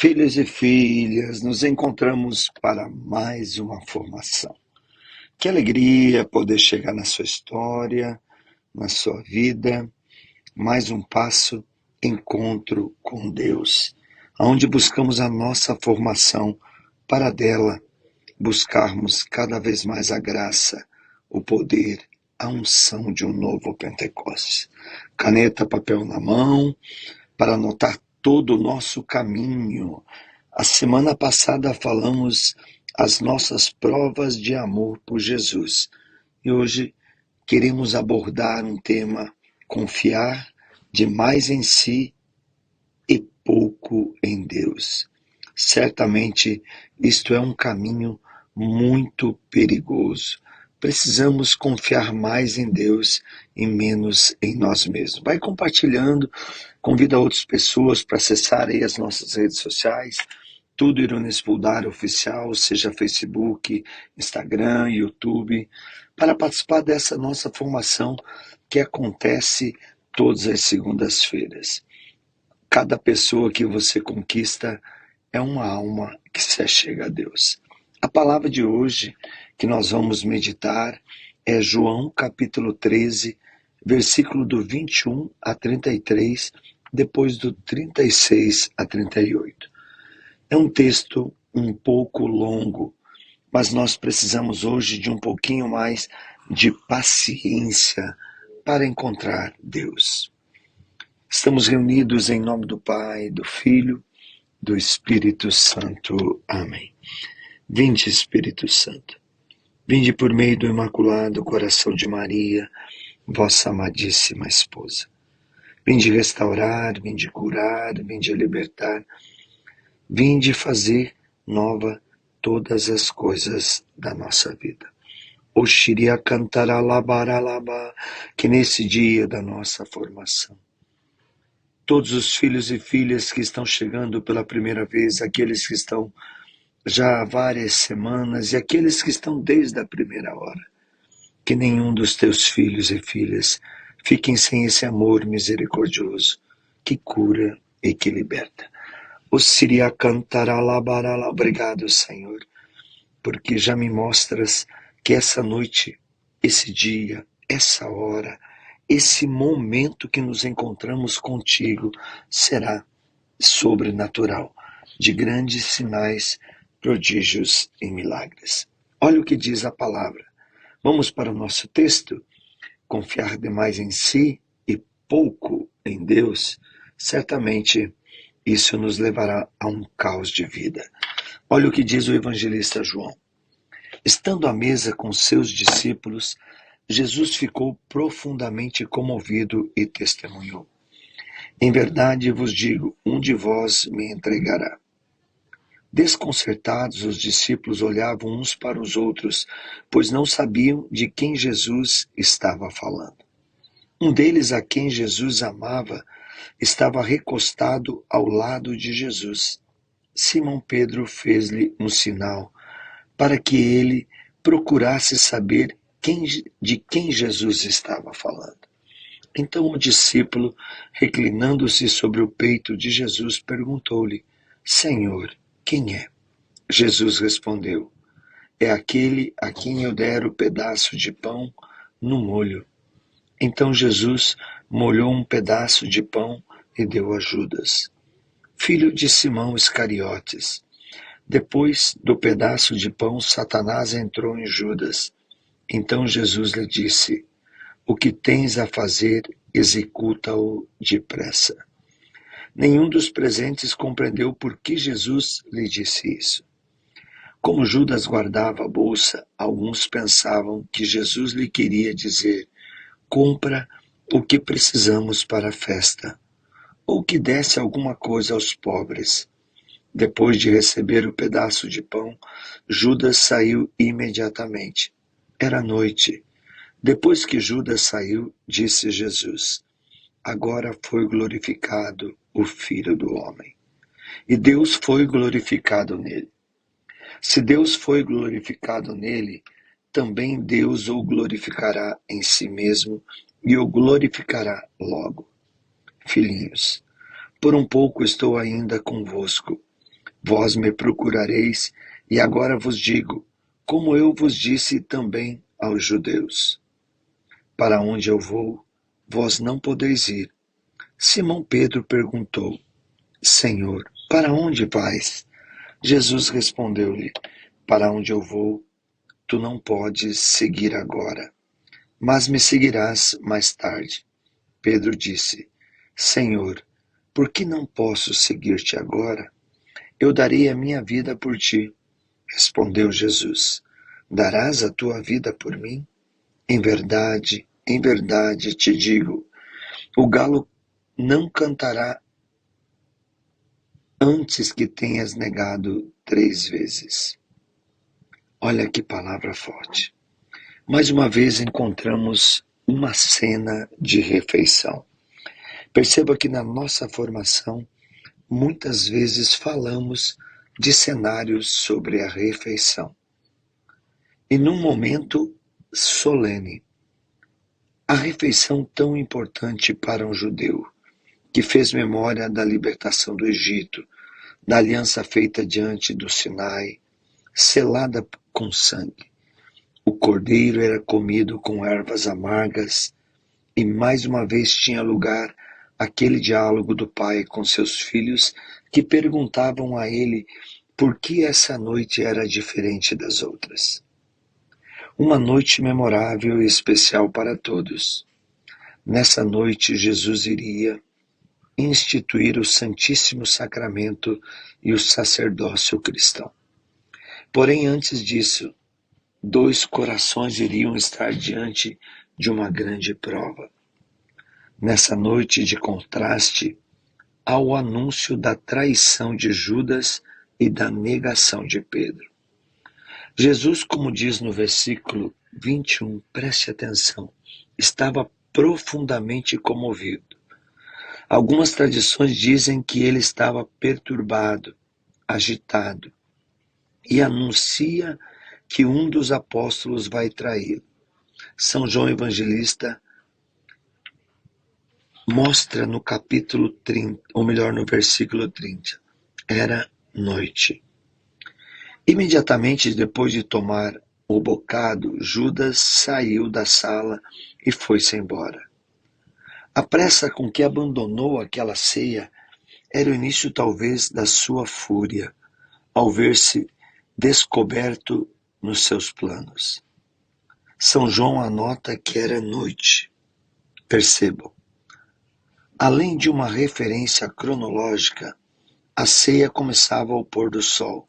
Filhos e filhas, nos encontramos para mais uma formação. Que alegria poder chegar na sua história, na sua vida, mais um passo, encontro com Deus, onde buscamos a nossa formação para dela buscarmos cada vez mais a graça, o poder, a unção de um novo Pentecostes. Caneta, papel na mão, para anotar todo o nosso caminho. A semana passada falamos as nossas provas de amor por Jesus. E hoje queremos abordar um tema: confiar demais em si e pouco em Deus. Certamente isto é um caminho muito perigoso. Precisamos confiar mais em Deus e menos em nós mesmos. Vai compartilhando, convida outras pessoas para acessar aí as nossas redes sociais, tudo Irones Puldar Oficial, seja Facebook, Instagram, YouTube, para participar dessa nossa formação que acontece todas as segundas-feiras. Cada pessoa que você conquista é uma alma que se achega a Deus. A palavra de hoje que nós vamos meditar é João capítulo 13, versículo do 21 a 33, depois do 36 a 38. É um texto um pouco longo, mas nós precisamos hoje de um pouquinho mais de paciência para encontrar Deus. Estamos reunidos em nome do Pai, do Filho, do Espírito Santo. Amém. Vinde, Espírito Santo. Vinde por meio do Imaculado Coração de Maria, vossa amadíssima esposa. Vinde restaurar, vinde curar, vinde libertar, vinde fazer nova todas as coisas da nossa vida. Oxiria cantará labaralaba, que nesse dia da nossa formação, todos os filhos e filhas que estão chegando pela primeira vez, aqueles que estão já há várias semanas e aqueles que estão desde a primeira hora, que nenhum dos teus filhos e filhas fiquem sem esse amor misericordioso que cura e que liberta. O Siria cantará labarala. Obrigado, Senhor, porque já me mostras que essa noite, esse dia, essa hora, esse momento que nos encontramos contigo será sobrenatural, de grandes sinais, prodígios e milagres. Olha o que diz a palavra. Vamos para o nosso texto? Confiar demais em si e pouco em Deus, certamente isso nos levará a um caos de vida. Olha o que diz o evangelista João. Estando à mesa com seus discípulos, Jesus ficou profundamente comovido e testemunhou: em verdade vos digo, um de vós me entregará. Desconcertados, os discípulos olhavam uns para os outros, pois não sabiam de quem Jesus estava falando. Um deles, a quem Jesus amava, estava recostado ao lado de Jesus. Simão Pedro fez-lhe um sinal para que ele procurasse saber de quem Jesus estava falando. Então o discípulo, reclinando-se sobre o peito de Jesus, perguntou-lhe: Senhor, quem é? Jesus respondeu: é aquele a quem eu der o pedaço de pão no molho. Então Jesus molhou um pedaço de pão e deu a Judas, filho de Simão Iscariotes. Depois do pedaço de pão, Satanás entrou em Judas. Então Jesus lhe disse: o que tens a fazer, executa-o depressa. Nenhum dos presentes compreendeu por que Jesus lhe disse isso. Como Judas guardava a bolsa, alguns pensavam que Jesus lhe queria dizer: compra o que precisamos para a festa, ou que desse alguma coisa aos pobres. Depois de receber o pedaço de pão, Judas saiu imediatamente. Era noite. Depois que Judas saiu, disse Jesus: agora foi glorificado o Filho do Homem, e Deus foi glorificado nele. Se Deus foi glorificado nele, também Deus o glorificará em si mesmo e o glorificará logo. Filhinhos, por um pouco estou ainda convosco. Vós me procurareis, e agora vos digo, como eu vos disse também aos judeus: para onde eu vou, vós não podeis ir. Simão Pedro perguntou: Senhor, para onde vais? Jesus respondeu-lhe: para onde eu vou, tu não podes seguir agora, mas me seguirás mais tarde. Pedro disse: Senhor, por que não posso seguir-te agora? Eu darei a minha vida por ti. Respondeu Jesus: darás a tua vida por mim? Em verdade te digo, o galo não cantará antes que tenhas negado 3 vezes. Olha que palavra forte. Mais uma vez encontramos uma cena de refeição. Perceba que na nossa formação, muitas vezes falamos de cenários sobre a refeição. E num momento solene, a refeição tão importante para um judeu, que fez memória da libertação do Egito, da aliança feita diante do Sinai, selada com sangue. O cordeiro era comido com ervas amargas e mais uma vez tinha lugar aquele diálogo do pai com seus filhos que perguntavam a ele por que essa noite era diferente das outras. Uma noite memorável e especial para todos. Nessa noite, Jesus iria instituir o Santíssimo Sacramento e o sacerdócio cristão. Porém, antes disso, 2 corações iriam estar diante de uma grande prova. Nessa noite de contraste, há o anúncio da traição de Judas e da negação de Pedro. Jesus, como diz no versículo 21, preste atenção, estava profundamente comovido. Algumas tradições dizem que ele estava perturbado, agitado, e anuncia que um dos apóstolos vai traí-lo. São João Evangelista mostra no capítulo 30, ou melhor, no versículo 30, era noite. Imediatamente depois de tomar o bocado, Judas saiu da sala e foi-se embora. A pressa com que abandonou aquela ceia era o início talvez da sua fúria, ao ver-se descoberto nos seus planos. São João anota que era noite. Percebam, além de uma referência cronológica, a ceia começava ao pôr do sol,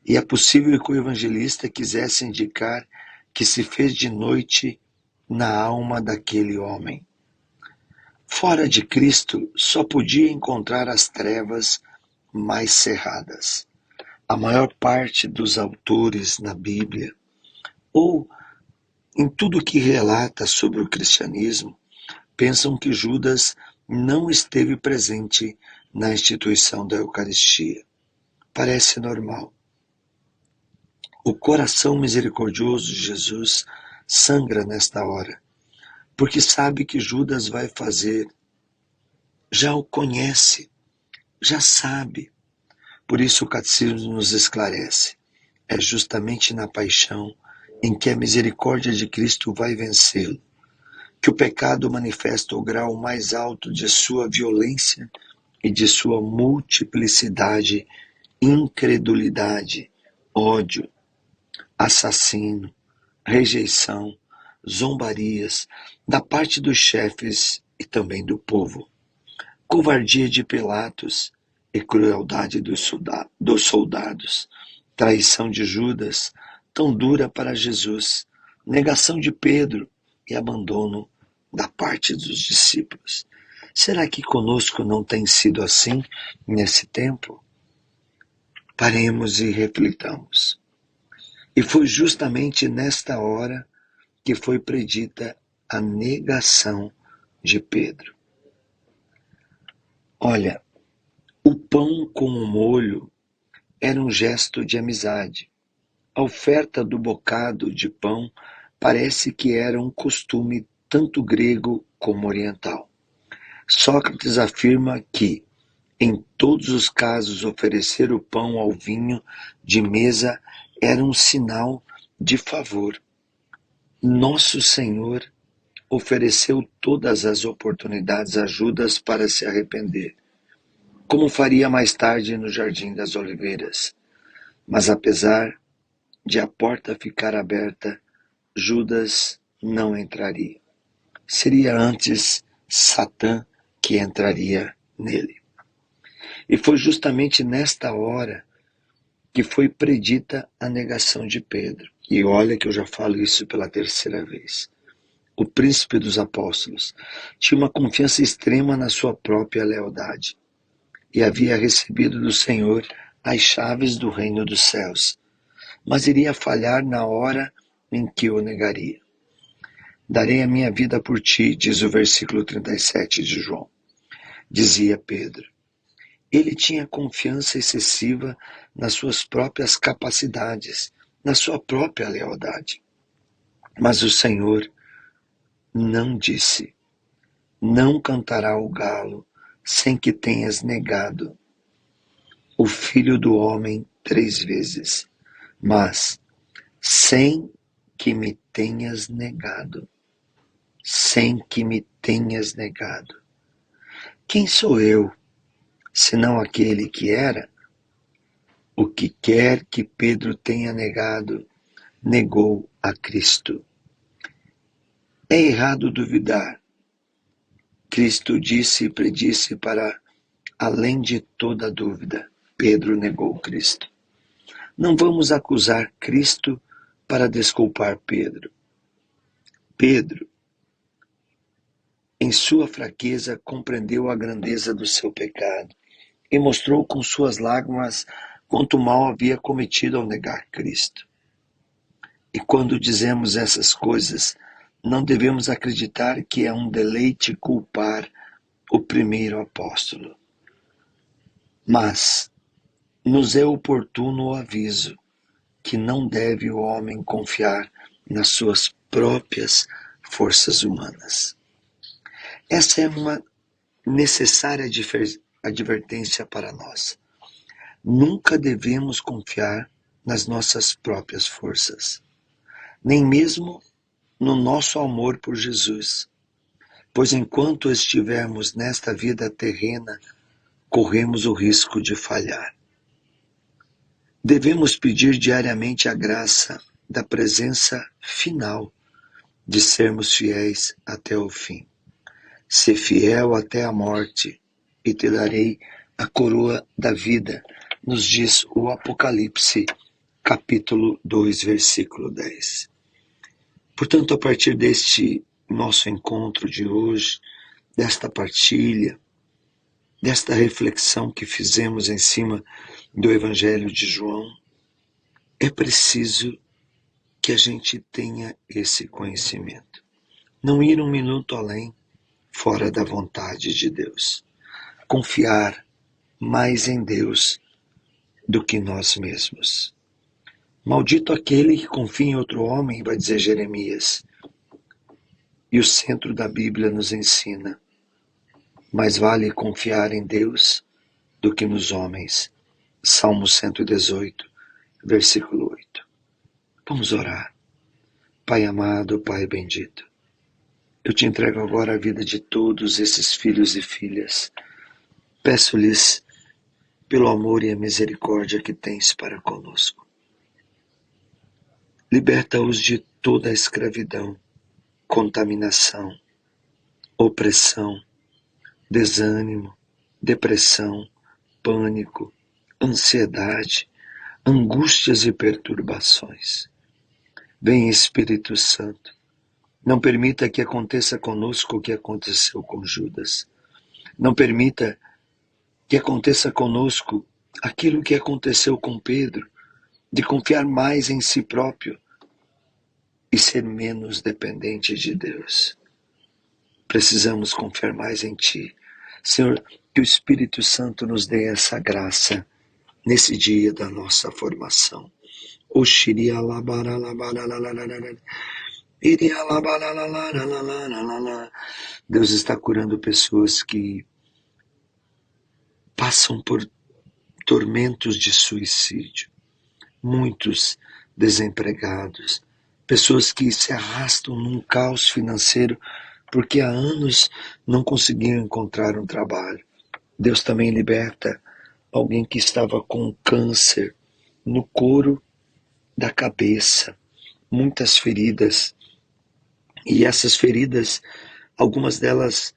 e é possível que o evangelista quisesse indicar que se fez de noite na alma daquele homem. Fora de Cristo, só podia encontrar as trevas mais cerradas. A maior parte dos autores na Bíblia, ou em tudo que relata sobre o cristianismo, pensam que Judas não esteve presente na instituição da Eucaristia. Parece normal. O coração misericordioso de Jesus sangra nesta hora, porque sabe que Judas vai fazer, já o conhece, já sabe. Por isso o Catecismo nos esclarece. É justamente na paixão em que a misericórdia de Cristo vai vencê-lo, que o pecado manifesta o grau mais alto de sua violência e de sua multiplicidade, incredulidade, ódio, assassino, rejeição, zombarias da parte dos chefes e também do povo, covardia de Pilatos e crueldade dos soldados, traição de Judas, tão dura para Jesus, negação de Pedro e abandono da parte dos discípulos. Será que conosco não tem sido assim nesse tempo? Paremos e reflitamos. E foi justamente nesta hora que foi predita a negação de Pedro. Olha, o pão com o molho era um gesto de amizade. A oferta do bocado de pão parece que era um costume tanto grego como oriental. Sócrates afirma que Em todos os casos, oferecer o pão ao vinho de mesa era um sinal de favor. Nosso Senhor ofereceu todas as oportunidades a Judas para se arrepender, como faria mais tarde no Jardim das Oliveiras. Mas apesar de a porta ficar aberta, Judas não entraria. Seria antes Satã que entraria nele. E foi justamente nesta hora que foi predita a negação de Pedro. E olha que eu já falo isso pela terceira vez. O príncipe dos apóstolos tinha uma confiança extrema na sua própria lealdade e havia recebido do Senhor as chaves do reino dos céus, mas iria falhar na hora em que o negaria. Darei a minha vida por ti, diz o versículo 37 de João. Dizia Pedro. Ele tinha confiança excessiva nas suas próprias capacidades, na sua própria lealdade. Mas o Senhor não disse: não cantará o galo sem que tenhas negado o Filho do Homem 3 vezes, mas sem que me tenhas negado. Sem que me tenhas negado. Quem sou eu, senão aquele que era? O que quer que Pedro tenha negado, negou a Cristo. É errado duvidar. Cristo disse e predisse para além de toda dúvida. Pedro negou Cristo. Não vamos acusar Cristo para desculpar Pedro. Pedro, em sua fraqueza, compreendeu a grandeza do seu pecado e mostrou com suas lágrimas quanto mal havia cometido ao negar Cristo. E quando dizemos essas coisas, não devemos acreditar que é um deleite culpar o primeiro apóstolo. Mas nos é oportuno o aviso que não deve o homem confiar nas suas próprias forças humanas. Essa é uma necessária advertência para nós. Nunca devemos confiar nas nossas próprias forças, nem mesmo no nosso amor por Jesus, pois enquanto estivermos nesta vida terrena, corremos o risco de falhar. Devemos pedir diariamente a graça da presença final, de sermos fiéis até o fim. Ser fiel até a morte, e te darei a coroa da vida, nos diz o Apocalipse, capítulo 2, versículo 10. Portanto, a partir deste nosso encontro de hoje, desta partilha, desta reflexão que fizemos em cima do Evangelho de João, é preciso que a gente tenha esse conhecimento. Não ir um minuto além, fora da vontade de Deus. Confiar mais em Deus do que nós mesmos. Maldito aquele que confia em outro homem, vai dizer Jeremias. E o centro da Bíblia nos ensina: mais vale confiar em Deus do que nos homens. Salmo 118, versículo 8. Vamos orar. Pai amado, Pai bendito, eu te entrego agora a vida de todos esses filhos e filhas. Peço-lhes pelo amor e a misericórdia que tens para conosco. Liberta-os de toda a escravidão, contaminação, opressão, desânimo, depressão, pânico, ansiedade, angústias e perturbações. Vem, Espírito Santo, não permita que aconteça conosco o que aconteceu com Judas. Não permita que aconteça conosco aquilo que aconteceu com Pedro, de confiar mais em si próprio e ser menos dependente de Deus. Precisamos confiar mais em Ti. Senhor, que o Espírito Santo nos dê essa graça nesse dia da nossa formação. Deus está curando pessoas que passam por tormentos de suicídio, muitos desempregados, pessoas que se arrastam num caos financeiro porque há anos não conseguiam encontrar um trabalho. Deus também liberta alguém que estava com câncer no couro da cabeça, muitas feridas, e essas feridas, algumas delas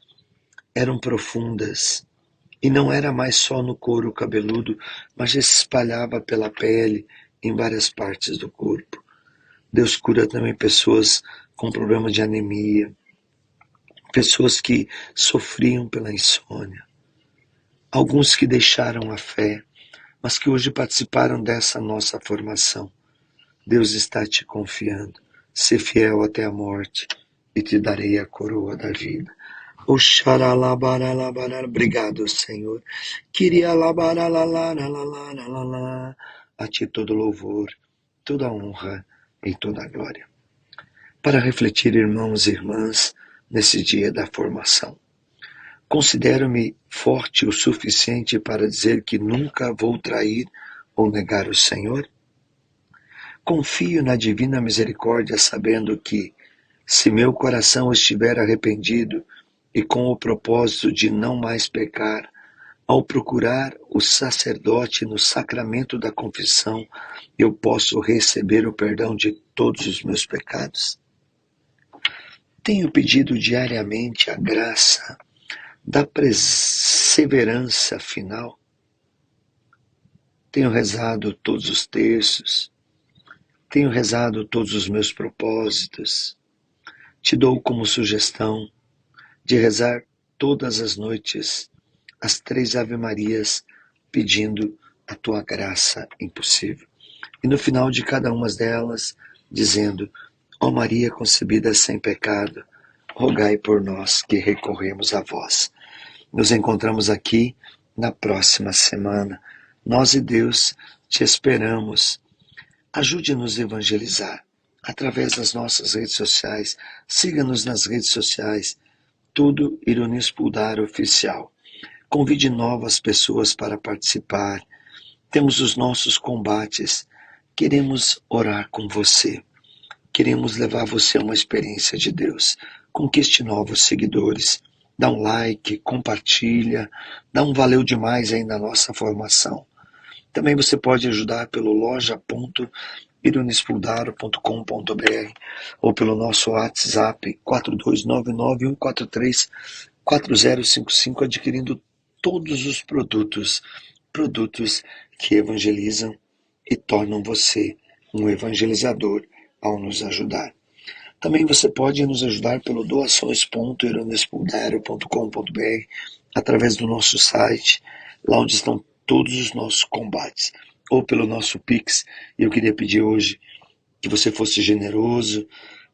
eram profundas, e não era mais só no couro cabeludo, mas já se espalhava pela pele em várias partes do corpo. Deus cura também pessoas com problema de anemia, pessoas que sofriam pela insônia, alguns que deixaram a fé, mas que hoje participaram dessa nossa formação. Deus está te confiando. Ser fiel até a morte e te darei a coroa da vida. Obrigado, Senhor. A ti todo louvor, toda honra e toda glória. Para refletir, irmãos e irmãs, nesse dia da formação. Considero-me forte o suficiente para dizer que nunca vou trair ou negar o Senhor? Confio na divina misericórdia, sabendo que, se meu coração estiver arrependido e com o propósito de não mais pecar, ao procurar o sacerdote no sacramento da confissão, eu posso receber o perdão de todos os meus pecados? Tenho pedido diariamente a graça da perseverança final. Tenho rezado todos os terços, tenho rezado todos os meus propósitos. Te dou como sugestão de rezar todas as noites as 3 Ave-Marias, pedindo a tua graça impossível. E no final de cada uma delas, dizendo: ó Maria concebida sem pecado, rogai por nós que recorremos a vós. Nos encontramos aqui na próxima semana. Nós e Deus te esperamos. Ajude-nos a evangelizar através das nossas redes sociais. Siga-nos nas redes sociais. Tudo Ironis Puldar Oficial. Convide novas pessoas para participar. Temos os nossos combates. Queremos orar com você. Queremos levar você a uma experiência de Deus. Conquiste novos seguidores. Dá um like, compartilha. Dá um valeu demais aí na nossa formação. Também você pode ajudar pelo loja.ironispuldar.com.br ou pelo nosso WhatsApp 42991434055, adquirindo todos os produtos que evangelizam e tornam você um evangelizador ao nos ajudar. Também você pode nos ajudar pelo doações.ironispuldar.com.br através do nosso site, lá onde estão todos os nossos combates, ou pelo nosso Pix. E eu queria pedir hoje que você fosse generoso,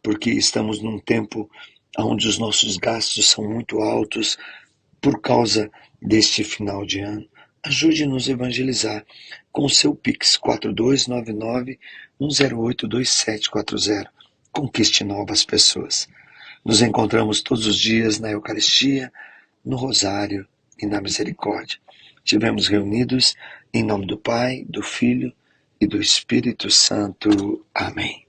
porque estamos num tempo onde os nossos gastos são muito altos por causa deste final de ano. Ajude-nos a evangelizar com o seu Pix 4299-108-2740. Conquiste novas pessoas. Nos encontramos todos os dias na Eucaristia, no Rosário e na Misericórdia. Estivemos reunidos em nome do Pai, do Filho e do Espírito Santo. Amém.